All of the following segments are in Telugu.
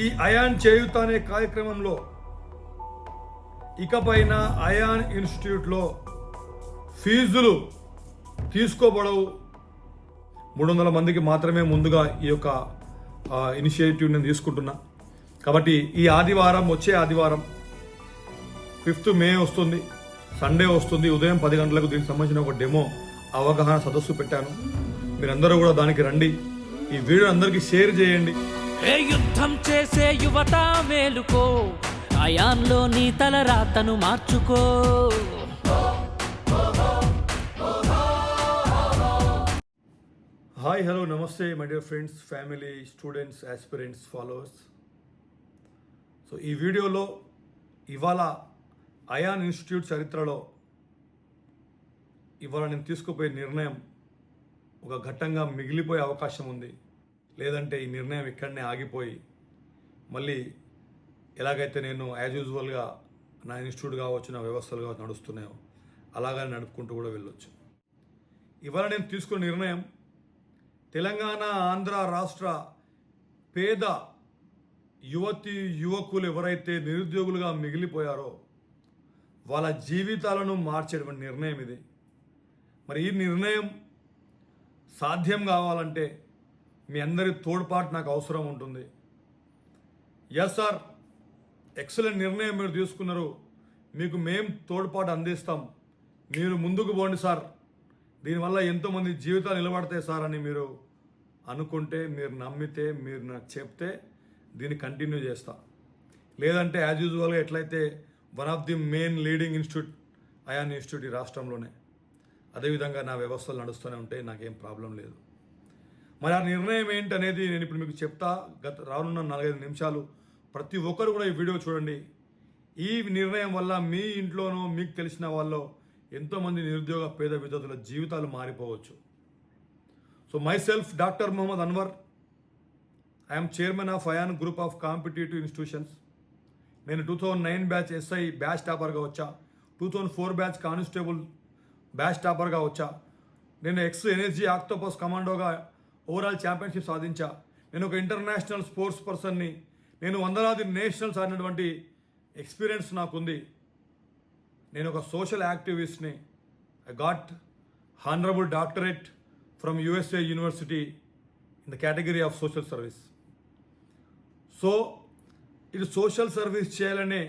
ఈ అయాన్ చేయుత అనే కార్యక్రమంలో ఇకపైన అయాన్ ఇన్స్టిట్యూట్లో ఫీజులు తీసుకోబడవు. 300 మందికి మాత్రమే ముందుగా ఈ యొక్క ఇనిషియేటివ్ నేను తీసుకుంటున్నా. కాబట్టి ఈ ఆదివారం, వచ్చే ఆదివారం 5th మే వస్తుంది, సండే వస్తుంది. ఉదయం 10 గంటలకు దీనికి సంబంధించిన ఒక డెమో అవగాహన సదస్సు పెట్టాను. మీరందరూ కూడా దానికి రండి. ఈ వీడియో అందరికీ షేర్ చేయండి. యుద్ధం చేసే యువత మేలుకో, అయాన్లో నీ తల రాతను మార్చుకో. హాయ్, హలో, నమస్తే my dear friends, family, students, aspirants, followers. So ఈ వీడియోలో ఇవాళ అయాన్ ఇన్స్టిట్యూట్ చరిత్రలో ఇవాళ నేను తీసుకుపోయే నిర్ణయం ఒక ఘట్టంగా మిగిలిపోయే అవకాశం ఉంది. లేదంటే ఈ నిర్ణయం ఇక్కడనే ఆగిపోయి మళ్ళీ ఎలాగైతే నేను యాజ్ యూజువల్గా నా ఇన్స్టిట్యూట్ కావచ్చు, నా వ్యవస్థలు కావచ్చు నడుస్తున్నాయో అలాగనే నడుపుకుంటూ కూడా వెళ్ళొచ్చు. ఇవాళ నేను తీసుకున్న నిర్ణయం తెలంగాణ, ఆంధ్ర రాష్ట్ర పేద యువతి యువకులు ఎవరైతే నిరుద్యోగులుగా మిగిలిపోయారో వాళ్ళ జీవితాలను మార్చేటువంటి నిర్ణయం ఇది. మరి ఈ నిర్ణయం సాధ్యం కావాలంటే మీ అందరి తోడ్పాటు నాకు అవసరం ఉంటుంది. ఎస్ సార్, ఎక్సలెంట్ నిర్ణయం మీరు తీసుకున్నారు, మీకు మేము తోడ్పాటు అందిస్తాం, మీరు ముందుకు పోండి సార్, దీనివల్ల ఎంతోమంది జీవితాలు నిలబడతాయి సార్ అని మీరు అనుకుంటే, మీరు నమ్మితే, మీరు నాకు చెప్తే దీన్ని కంటిన్యూ చేస్తా. లేదంటే యాజ్ యూజువల్గా ఎట్లయితే one of the main leading institute Ayaan institute ఈ రాష్ట్రంలోనే, అదేవిధంగా నా వ్యవస్థలు నడుస్తూనే ఉంటాయి, నాకేం ప్రాబ్లం లేదు. మరి ఆ నిర్ణయం ఏంటనేది నేను ఇప్పుడు మీకు చెప్తా. రానున్న 4-5 నిమిషాలు ప్రతి ఒక్కరు కూడా ఈ వీడియో చూడండి. ఈ నిర్ణయం వల్ల మీ ఇంట్లోనూ మీకు తెలిసిన వాళ్ళు ఎంతోమంది నిరుద్యోగ పేద విద్యార్థుల జీవితాలు మారిపోవచ్చు. So myself doctor Mohammed Anwar, I am chairman of Ayaan group of competitive institutions. నేను 2009 బ్యాచ్ ఎస్ఐ బ్యాచ్ టాపర్గా వచ్చా, 2004 బ్యాచ్ కానిస్టేబుల్ బ్యాచ్ టాపర్గా వచ్చా. నేను ఎక్స్ ఎనర్జీ ఆక్టోపస్ కమాండోగా ఓవరాల్ ఛాంపియన్షిప్ సాధించా. నేను ఒక ఇంటర్నేషనల్ స్పోర్ట్స్ పర్సన్ని. నేను వందలాది నేషనల్స్ ఆడినటువంటి ఎక్స్పీరియన్స్ నాకుంది. నేను ఒక సోషల్ యాక్టివిస్ట్ని. I got honourable doctorate from USA university in the category of social service. So ఇది సోషల్ సర్వీస్ చేయాలనే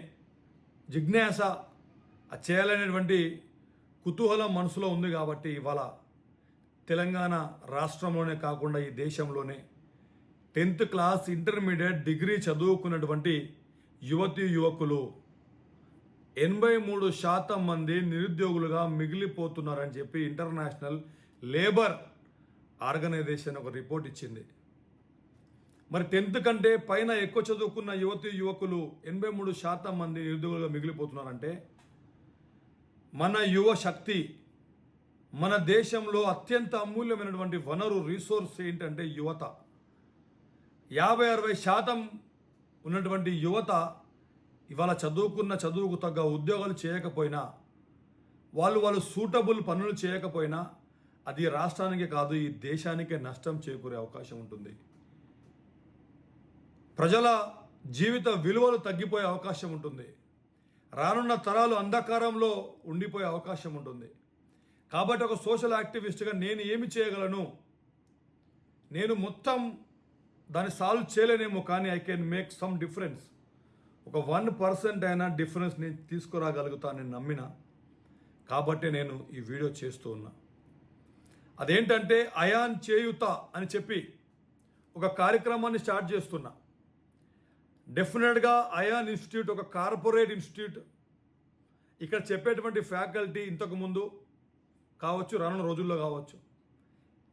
జిజ్ఞాస, చేయాలనేటువంటి కుతూహలం మనసులో ఉంది. కాబట్టి ఇవాళ తెలంగాణ రాష్ట్రంలోనే కాకుండా ఈ దేశంలోనే 10th క్లాస్, ఇంటర్మీడియట్, డిగ్రీ చదువుకున్నటువంటి యువతీ యువకులు 83% మంది నిరుద్యోగులుగా మిగిలిపోతున్నారని చెప్పి ఇంటర్నేషనల్ లేబర్ ఆర్గనైజేషన్ ఒక రిపోర్ట్ ఇచ్చింది. మరి 10th కంటే పైన ఎక్కువ చదువుకున్న యువతీ యువకులు 83% మంది నిరుద్యోగులుగా మిగిలిపోతున్నారంటే మన యువ శక్తి, మన దేశంలో అత్యంత అమూల్యమైనటువంటి వనరు, రీసోర్స్ ఏంటంటే యువత. 50-60% ఉన్నటువంటి యువత ఇవాళ చదువుకు తగ్గ ఉద్యోగాలు చేయకపోయినా, వాళ్ళు సూటబుల్ పనులు చేయకపోయినా అది రాష్ట్రానికే కాదు ఈ దేశానికే నష్టం చేకూరే అవకాశం ఉంటుంది. ప్రజల జీవిత విలువలు తగ్గిపోయే అవకాశం ఉంటుంది. రానున్న తరాలు అంధకారంలో ఉండిపోయే అవకాశం ఉంటుంది. కాబట్టి ఒక సోషల్ యాక్టివిస్ట్గా నేను ఏమి చేయగలను? నేను మొత్తం దాన్ని సాల్వ్ చేయలేనేమో, కానీ I can make some difference. ఒక 1% అయినా డిఫరెన్స్ నేను తీసుకురాగలుగుతానని నమ్మిన. కాబట్టి నేను ఈ వీడియో చేస్తూ ఉన్నా. అదేంటంటే అయాన్ చేయుత అని చెప్పి ఒక కార్యక్రమాన్ని స్టార్ట్ చేస్తున్నా. డెఫినెట్గా అయాన్ ఇన్స్టిట్యూట్ ఒక కార్పొరేట్ ఇన్స్టిట్యూట్. ఇక్కడ చెప్పేటువంటి ఫ్యాకల్టీ ఇంతకుముందు కావచ్చు, రానున్న రోజుల్లో కావచ్చు,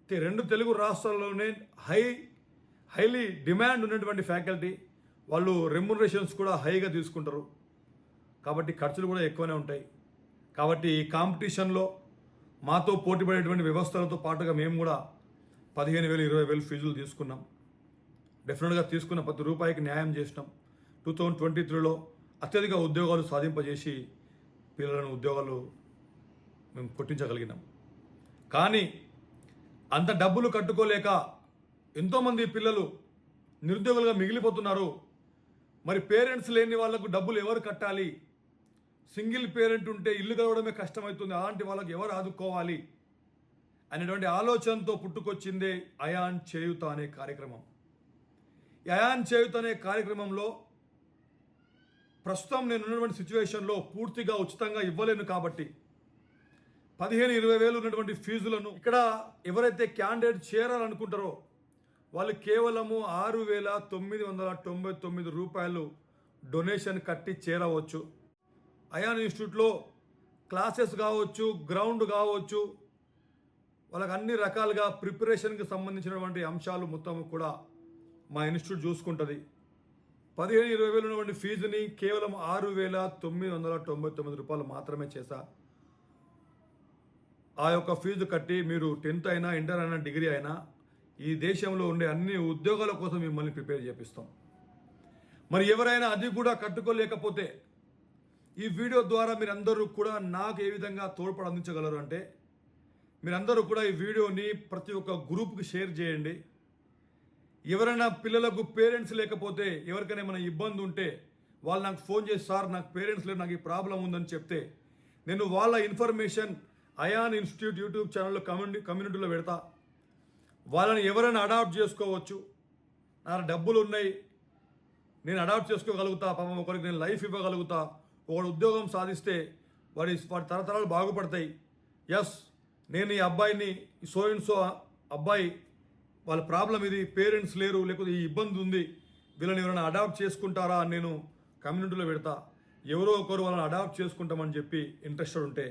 2 తెలుగు రాష్ట్రాల్లోనే హైలీ డిమాండ్ ఉన్నటువంటి ఫ్యాకల్టీ. వాళ్ళు రెమ్యునరేషన్స్ కూడా హైగా తీసుకుంటారు. కాబట్టి ఖర్చులు కూడా ఎక్కువనే ఉంటాయి. కాబట్టి ఈ కాంపిటీషన్లో మాతో పోటీ పడేటువంటి వ్యవస్థలతో పాటుగా మేము కూడా 15,000, 20,000 ఫీజులు తీసుకున్నాం. డెఫినెట్గా తీసుకున్న ప్రతి రూపాయికి న్యాయం చేసినాం. 2023లో అత్యధిక ఉద్యోగాలు సాధింపజేసి పిల్లలను ఉద్యోగాలు మేము కొట్టించగలిగినాం. కానీ అంత డబ్బులు కట్టుకోలేక ఎంతోమంది పిల్లలు నిరుద్యోగులుగా మిగిలిపోతున్నారు. మరి పేరెంట్స్ లేని వాళ్ళకు డబ్బులు ఎవరు కట్టాలి? సింగిల్ పేరెంట్ ఉంటే ఇల్లు గడవడమే కష్టమవుతుంది, అలాంటి వాళ్ళకి ఎవరు ఆదుకోవాలి అనేటువంటి ఆలోచనతో పుట్టుకొచ్చిందే అయాన్ చేయూత అనే కార్యక్రమం. ఈ అయాన్ చేయూత అనే కార్యక్రమంలో ప్రస్తుతం నేను ఉన్నటువంటి సిచ్యువేషన్లో పూర్తిగా ఉచితంగా ఇవ్వలేను కాబట్టి 15-20 వేలు ఉన్నటువంటి ఫీజులను ఇక్కడ ఎవరైతే క్యాండిడేట్ చేరాలనుకుంటారో వాళ్ళు కేవలము 6,999 రూపాయలు డొనేషన్ కట్టి చేరవచ్చు. అయాన్ ఇన్స్టిట్యూట్లో క్లాసెస్ కావచ్చు, గ్రౌండ్ కావచ్చు, వాళ్ళకి అన్ని రకాలుగా ప్రిపరేషన్కి సంబంధించినటువంటి అంశాలు మొత్తం కూడా మా ఇన్స్టిట్యూట్ చూసుకుంటుంది. 15-20 వేలు ఉన్నటువంటి ఫీజుని కేవలం 6,999 రూపాయలు మాత్రమే చేశా. ఆ యొక్క ఫీజు కట్టి మీరు 10th అయినా, ఇంటర్ అయినా, డిగ్రీ అయినా ఈ దేశంలో ఉండే అన్ని ఉద్యోగాల కోసం మిమ్మల్ని ప్రిపేర్ చేపిస్తాం. మరి ఎవరైనా అది కూడా కట్టుకోలేకపోతే ఈ వీడియో ద్వారా మీరందరూ కూడా నాకు ఏ విధంగా తోడ్పడి అందించగలరు అంటే, మీరందరూ కూడా ఈ వీడియోని ప్రతి ఒక్క గ్రూప్కి షేర్ చేయండి. ఎవరైనా పిల్లలకు పేరెంట్స్ లేకపోతే, ఎవరికైనా ఏమైనా ఇబ్బంది ఉంటే వాళ్ళు నాకు ఫోన్ చేసి, సార్ నాకు పేరెంట్స్ లేరు, నాకు ఈ ప్రాబ్లం ఉందని చెప్తే నేను వాళ్ళ ఇన్ఫర్మేషన్ అయాన్ ఇన్స్టిట్యూట్ యూట్యూబ్ ఛానల్లో కమ్యూనిటీలో పెడతా. వాళ్ళని ఎవరైనా అడాప్ట్ చేసుకోవచ్చు. నా డబ్బులు ఉన్నాయి, నేను అడాప్ట్ చేసుకోగలుగుతా, పాపం ఒకరికి నేను లైఫ్ ఇవ్వగలుగుతా, ఒకడు ఉద్యోగం సాధిస్తే వాడి తరతరాలు బాగుపడతాయి. ఎస్, నేను ఈ అబ్బాయిని సో అండ్ సో అబ్బాయి వాళ్ళ ప్రాబ్లం ఇది, పేరెంట్స్ లేరు, లేకపోతే ఈ ఇబ్బంది ఉంది, వీళ్ళని ఎవరైనా అడాప్ట్ చేసుకుంటారా అని నేను కమ్యూనిటీలో పెడతా. ఎవరో ఒకరు వాళ్ళని అడాప్ట్ చేసుకుంటామని చెప్పి ఇంట్రెస్టెడ్ ఉంటే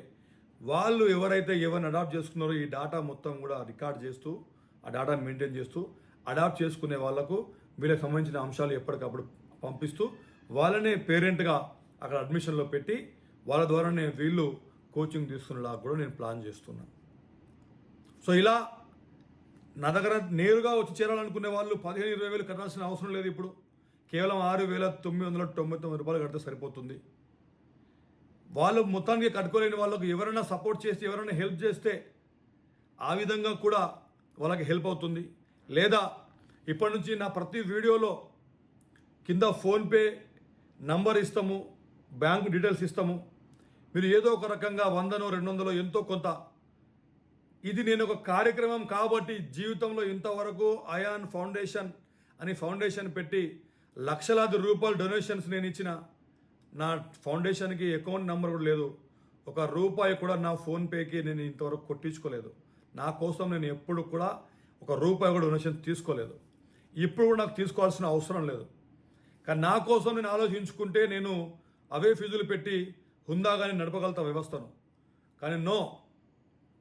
వాళ్ళు ఎవరైతే ఎవరిని అడాప్ట్ చేసుకున్నారో ఈ డేటా మొత్తం కూడా రికార్డ్ చేస్తూ, ఆ డేటాను మెయింటైన్ చేస్తూ, అడాప్ట్ చేసుకునే వాళ్ళకు వీళ్ళకి సంబంధించిన అంశాలు ఎప్పటికప్పుడు పంపిస్తూ వాళ్ళనే పేరెంట్గా అక్కడ అడ్మిషన్లో పెట్టి వాళ్ళ ద్వారానే వీళ్ళు కోచింగ్ తీసుకునేలా కూడా నేను ప్లాన్ చేస్తున్నాను. సో ఇలా నా దగ్గర నేరుగా వచ్చి చేరాలనుకునే వాళ్ళు 15-20 వేలు కట్టాల్సిన అవసరం లేదు. ఇప్పుడు కేవలం 6,999 రూపాయలు కడితే సరిపోతుంది. వాళ్ళు మొత్తానికి కట్టుకోలేని వాళ్ళకు ఎవరైనా సపోర్ట్ చేసి, ఎవరైనా హెల్ప్ చేస్తే ఆ విధంగా కూడా వాళ్ళకి హెల్ప్ అవుతుంది. లేదా ఇప్పటి నుంచి నా ప్రతి వీడియోలో కింద ఫోన్పే నంబర్ ఇస్తాము, బ్యాంక్ డీటెయిల్స్ ఇస్తాము. మీరు ఏదో ఒక రకంగా 100-200 ఎంతో కొంత, ఇది నేను ఒక కార్యక్రమం కాబట్టి జీవితంలో ఇంతవరకు అయాన్ ఫౌండేషన్ అని ఫౌండేషన్ పెట్టి లక్షలాది రూపాయలు డొనేషన్స్ నేను ఇచ్చిన, నా ఫౌండేషన్కి అకౌంట్ నెంబర్ కూడా లేదు, ఒక రూపాయి కూడా నా ఫోన్పేకి నేను ఇంతవరకు కొట్టించుకోలేదు. నా కోసం నేను ఎప్పుడు కూడా ఒక రూపాయి కూడా డొనేషన్ తీసుకోలేదు. ఇప్పుడు కూడా నాకు తీసుకోవాల్సిన అవసరం లేదు. కానీ నా కోసం నేను ఆలోచించుకుంటే నేను అవే ఫీజులు పెట్టి హుందాగానే నడపగలుగుతా వ్యవస్థను. కానీ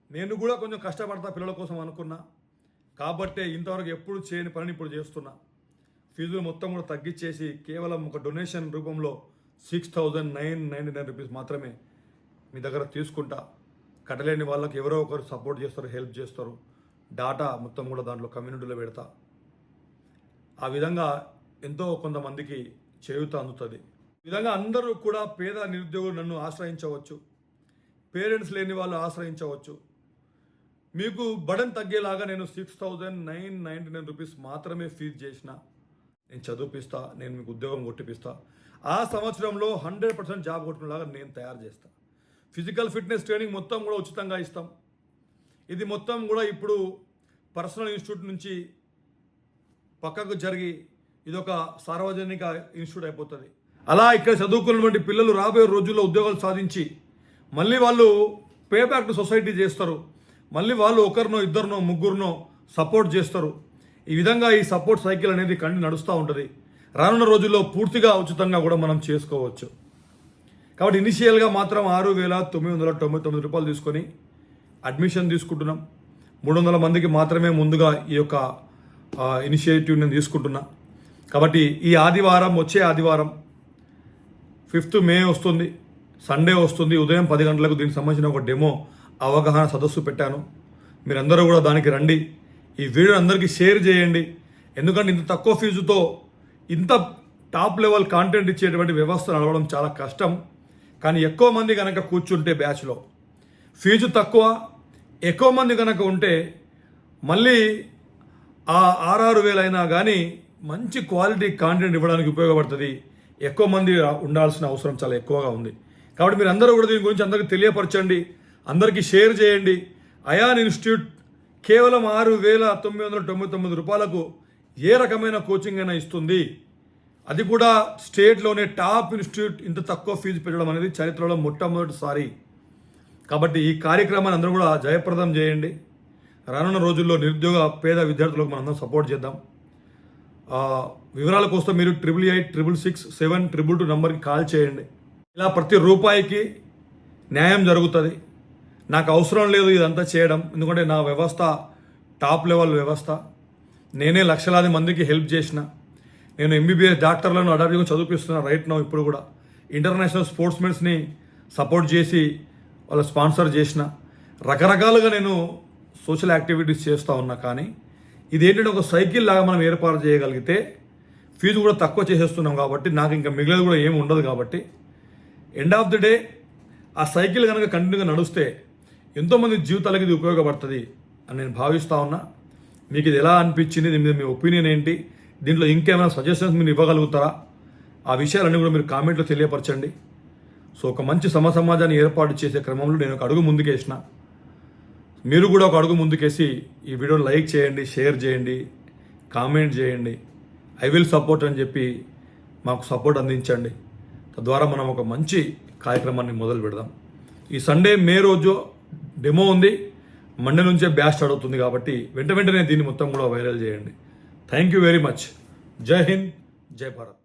నేను కూడా కొంచెం కష్టపడతా పిల్లల కోసం అనుకున్నా కాబట్టే ఇంతవరకు ఎప్పుడు చేయని పనిని ఇప్పుడు చేస్తున్నా. ఫీజులు మొత్తం కూడా తగ్గించేసి కేవలం ఒక డొనేషన్ రూపంలో 6,999 రూపీస్ మాత్రమే మీ దగ్గర తీసుకుంటా. కట్టలేని వాళ్ళకి ఎవరో ఒకరు సపోర్ట్ చేస్తారు, హెల్ప్ చేస్తారు. డాటా మొత్తం కూడా దాంట్లో కమ్యూనిటీలో పెడతా. ఆ విధంగా ఎంతో కొంతమందికి చేయూత అందుతుంది. ఈ విధంగా అందరూ కూడా పేద నిరుద్యోగులు నన్ను ఆశ్రయించవచ్చు, పేరెంట్స్ లేని వాళ్ళు ఆశ్రయించవచ్చు. మీకు బడన్ తగ్గేలాగా నేను 6,999 రూపీస్ మాత్రమే ఫీజు చేసిన నేను చదివిపిస్తా, నేను మీకు ఉద్యోగం కొట్టిపిస్తా. ఆ సంవత్సరంలో 100% జాబ్ కొట్టుకునేలాగా నేను తయారు చేస్తా. ఫిజికల్ ఫిట్నెస్ ట్రైనింగ్ మొత్తం కూడా ఉచితంగా ఇస్తాం. ఇది మొత్తం కూడా ఇప్పుడు పర్సనల్ ఇన్స్టిట్యూట్ నుంచి పక్కకు జరిగి ఇదొక సార్వజనిక ఇన్స్టిట్యూట్ అయిపోతుంది. అలా ఇక్కడ చదువుకున్నటువంటి పిల్లలు రాబోయే రోజుల్లో ఉద్యోగాలు సాధించి మళ్ళీ వాళ్ళు పే బ్యాక్ టు సొసైటీ చేస్తారు. మళ్ళీ వాళ్ళు ఒకరినో, ఇద్దరినో, ముగ్గురినో సపోర్ట్ చేస్తారు. ఈ విధంగా ఈ సపోర్ట్ సైకిల్ అనేది నడుస్తూ ఉంటుంది. రానున్న రోజుల్లో పూర్తిగా ఉచితంగా కూడా మనం చేసుకోవచ్చు. కాబట్టి ఇనిషియల్గా మాత్రం 6,999 రూపాయలు తీసుకొని అడ్మిషన్ తీసుకుంటున్నాం. 300 మందికి మాత్రమే ముందుగా ఈ యొక్క ఇనిషియేటివ్ నేను తీసుకుంటున్నా. కాబట్టి ఈ ఆదివారం, వచ్చే ఆదివారం 5th మే వస్తుంది, సండే వస్తుంది. ఉదయం 10 గంటలకు దీనికి సంబంధించిన ఒక డెమో అవగాహన సదస్సు పెట్టాను. మీరందరూ కూడా దానికి రండి. ఈ వీడియో అందరికీ షేర్ చేయండి. ఎందుకంటే ఇంత తక్కువ ఫీజుతో ఇంత టాప్ లెవెల్ కాంటెంట్ ఇచ్చేటువంటి వ్యవస్థ నడవడం చాలా కష్టం. కానీ ఎక్కువ మంది కనుక కూర్చుంటే బ్యాచ్లో ఫీజు తక్కువ, ఎక్కువ మంది కనుక ఉంటే మళ్ళీ ఆ 6,000 అయినా కానీ మంచి క్వాలిటీ కాంటెంట్ ఇవ్వడానికి ఉపయోగపడుతుంది. ఎక్కువ మంది ఉండాల్సిన అవసరం చాలా ఎక్కువగా ఉంది. కాబట్టి మీరు అందరూ కూడా దీని గురించి అందరికీ తెలియపరచండి, అందరికీ షేర్ చేయండి. అయాన్ ఇన్స్టిట్యూట్ కేవలం 6,999 రూపాయలకు ఏ రకమైన కోచింగ్ అయినా ఇస్తుంది. అది కూడా స్టేట్లోనే టాప్ ఇన్స్టిట్యూట్ ఇంత తక్కువ ఫీజు పెట్టడం అనేది చరిత్రలో మొట్టమొదటిసారి. కాబట్టి ఈ కార్యక్రమాన్ని అందరూ కూడా జయప్రదం చేయండి. రానున్న రోజుల్లో నిరుద్యోగ పేద విద్యార్థులకు మనందరం సపోర్ట్ చేద్దాం. వివరాల కోసం మీరు 88866722 నంబర్కి కాల్ చేయండి. ఇలా ప్రతి రూపాయికి న్యాయం జరుగుతుంది. నాకు అవసరం లేదు ఇదంతా చేయడం, ఎందుకంటే నా వ్యవస్థ టాప్ లెవెల్ వ్యవస్థ. నేనే లక్షలాది మందికి హెల్ప్ చేసిన. నేను ఎంబీబీఎస్ డాక్టర్లను అడాప్ట్గా చదివిస్తున్నా రైట్ నౌ. ఇప్పుడు కూడా ఇంటర్నేషనల్ స్పోర్ట్స్మెన్స్ని సపోర్ట్ చేసి వాళ్ళ స్పాన్సర్ చేసిన. రకరకాలుగా నేను సోషల్ యాక్టివిటీస్ చేస్తూ ఉన్నా. కానీ ఇదేంటంటే ఒక సైకిల్ లాగా మనం ఏర్పాటు చేయగలిగితే ఫీజు కూడా తక్కువ చేసేస్తున్నాం కాబట్టి నాకు ఇంకా మిగిలినది కూడా ఏమి ఉండదు. కాబట్టి ఎండ్ ఆఫ్ ది డే ఆ సైకిల్ కనుక కంటిన్యూగా నడుస్తే ఎంతోమంది జీవితాలకి ఇది ఉపయోగపడుతుంది అని నేను భావిస్తూ ఉన్నా. మీకు ఇది ఎలా అనిపించింది, దీని మీద మీ ఒపీనియన్ ఏంటి, దీంట్లో ఇంకేమైనా సజెషన్స్ మీరు ఇవ్వగలుగుతారా, ఆ విషయాలన్నీ కూడా మీరు కామెంట్లో తెలియపరచండి. సో ఒక మంచి సమాజాన్ని ఏర్పాటు చేసే క్రమంలో నేను ఒక అడుగు ముందుకేసిన. మీరు కూడా ఒక అడుగు ముందుకేసి ఈ వీడియోని లైక్ చేయండి, షేర్ చేయండి, కామెంట్ చేయండి. ఐ విల్ సపోర్ట్ అని చెప్పి మాకు సపోర్ట్ అందించండి. తద్వారా మనం ఒక మంచి కార్యక్రమాన్ని మొదలు పెడదాం. ఈ సండే మే రోజు డెమో ఉంది, మండే నుంచే బ్యాచ్ స్టార్ట్ అవుతుంది. కాబట్టి వెంటనే దీన్ని మొత్తం కూడా వైరల్ చేయండి. Thank you very much. జై హింద్, జై భారత్.